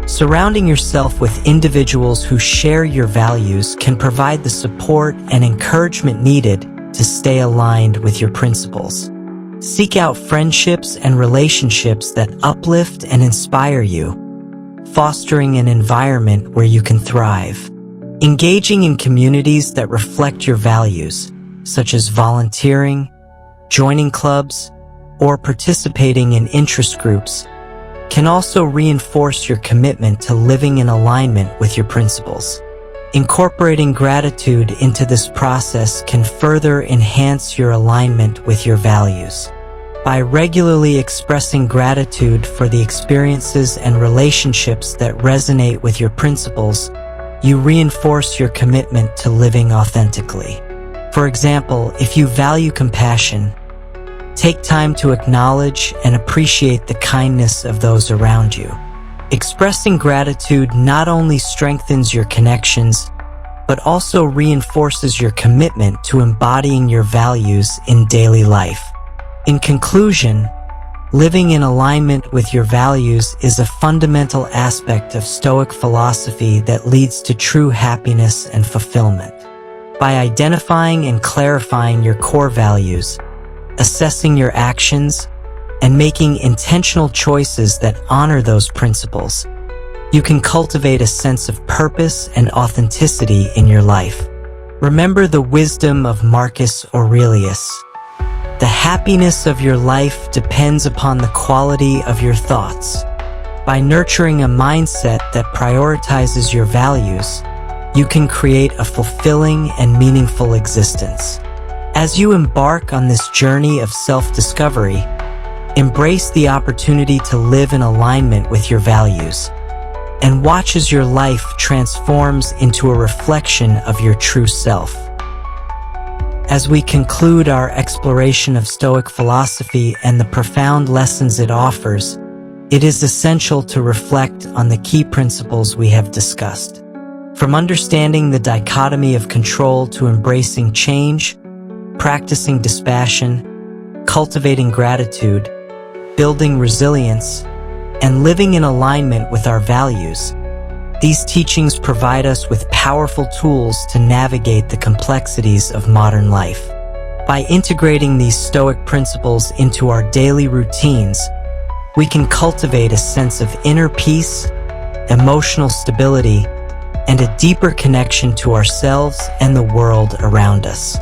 Surrounding yourself with individuals who share your values can provide the support and encouragement needed to stay aligned with your principles. Seek out friendships and relationships that uplift and inspire you, fostering an environment where you can thrive. Engaging in communities that reflect your values, such as volunteering, joining clubs, or participating in interest groups, can also reinforce your commitment to living in alignment with your principles. Incorporating gratitude into this process can further enhance your alignment with your values. By regularly expressing gratitude for the experiences and relationships that resonate with your principles, you reinforce your commitment to living authentically. For example, if you value compassion, take time to acknowledge and appreciate the kindness of those around you. Expressing gratitude not only strengthens your connections, but also reinforces your commitment to embodying your values in daily life. In conclusion, living in alignment with your values is a fundamental aspect of Stoic philosophy that leads to true happiness and fulfillment. By identifying and clarifying your core values, assessing your actions, and making intentional choices that honor those principles, you can cultivate a sense of purpose and authenticity in your life. Remember the wisdom of Marcus Aurelius. The happiness of your life depends upon the quality of your thoughts. By nurturing a mindset that prioritizes your values, you can create a fulfilling and meaningful existence. As you embark on this journey of self-discovery, embrace the opportunity to live in alignment with your values, and watch as your life transforms into a reflection of your true self. As we conclude our exploration of Stoic philosophy and the profound lessons it offers, it is essential to reflect on the key principles we have discussed. From understanding the dichotomy of control to embracing change, practicing dispassion, cultivating gratitude, building resilience, and living in alignment with our values, these teachings provide us with powerful tools to navigate the complexities of modern life. By integrating these Stoic principles into our daily routines, we can cultivate a sense of inner peace, emotional stability, and a deeper connection to ourselves and the world around us.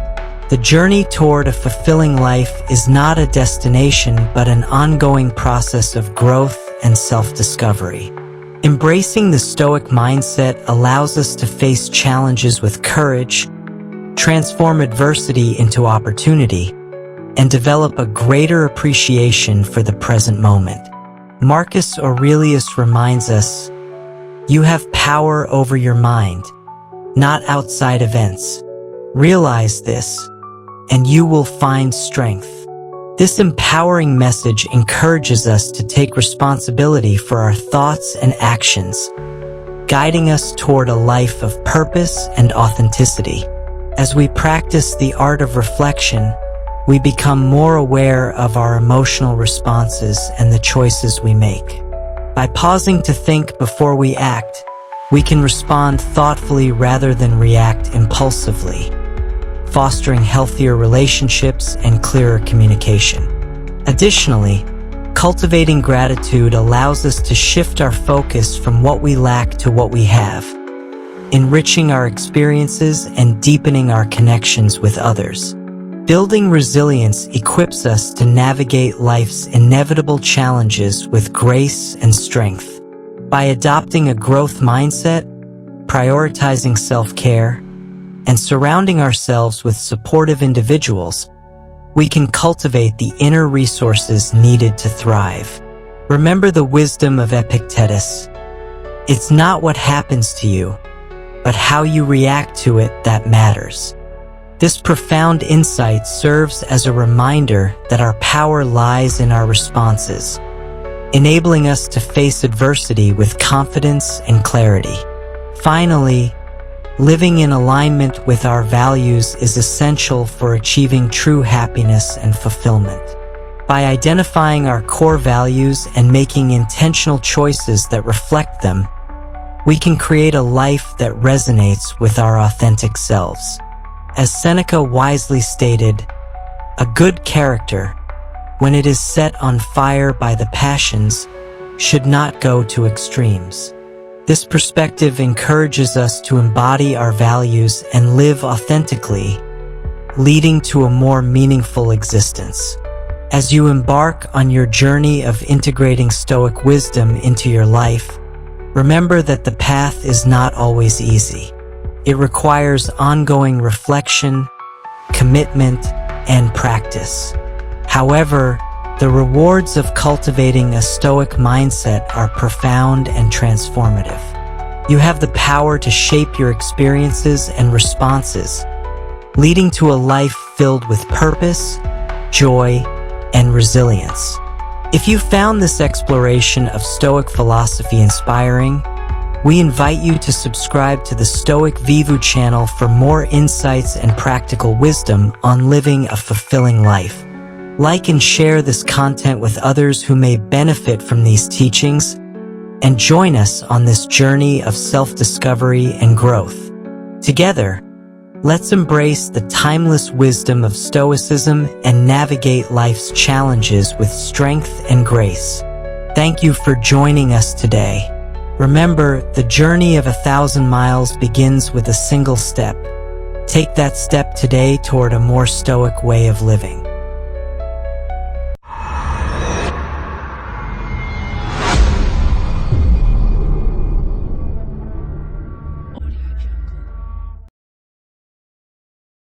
The journey toward a fulfilling life is not a destination, but an ongoing process of growth and self-discovery. Embracing the Stoic mindset allows us to face challenges with courage, transform adversity into opportunity, and develop a greater appreciation for the present moment. Marcus Aurelius reminds us, "You have power over your mind, not outside events. Realize this, and you will find strength." This empowering message encourages us to take responsibility for our thoughts and actions, guiding us toward a life of purpose and authenticity. As we practice the art of reflection, we become more aware of our emotional responses and the choices we make. By pausing to think before we act, we can respond thoughtfully rather than react impulsively, fostering healthier relationships and clearer communication. Additionally, cultivating gratitude allows us to shift our focus from what we lack to what we have, enriching our experiences and deepening our connections with others. Building resilience equips us to navigate life's inevitable challenges with grace and strength. By adopting a growth mindset, prioritizing self-care, and surrounding ourselves with supportive individuals, we can cultivate the inner resources needed to thrive. Remember the wisdom of Epictetus. It's not what happens to you, but how you react to it that matters. This profound insight serves as a reminder that our power lies in our responses, enabling us to face adversity with confidence and clarity. Finally, living in alignment with our values is essential for achieving true happiness and fulfillment. By identifying our core values and making intentional choices that reflect them, we can create a life that resonates with our authentic selves. As Seneca wisely stated, a good character, when it is set on fire by the passions, should not go to extremes. This perspective encourages us to embody our values and live authentically, leading to a more meaningful existence. As you embark on your journey of integrating Stoic wisdom into your life, remember that the path is not always easy. It requires ongoing reflection, commitment, and practice. However, the rewards of cultivating a Stoic mindset are profound and transformative. You have the power to shape your experiences and responses, leading to a life filled with purpose, joy, and resilience. If you found this exploration of Stoic philosophy inspiring, we invite you to subscribe to the Stoic Vivu channel for more insights and practical wisdom on living a fulfilling life. Like and share this content with others who may benefit from these teachings, and join us on this journey of self-discovery and growth. Together, let's embrace the timeless wisdom of Stoicism and navigate life's challenges with strength and grace. Thank you for joining us today. Remember, the journey of 1,000 miles begins with a single step. Take that step today toward a more Stoic way of living.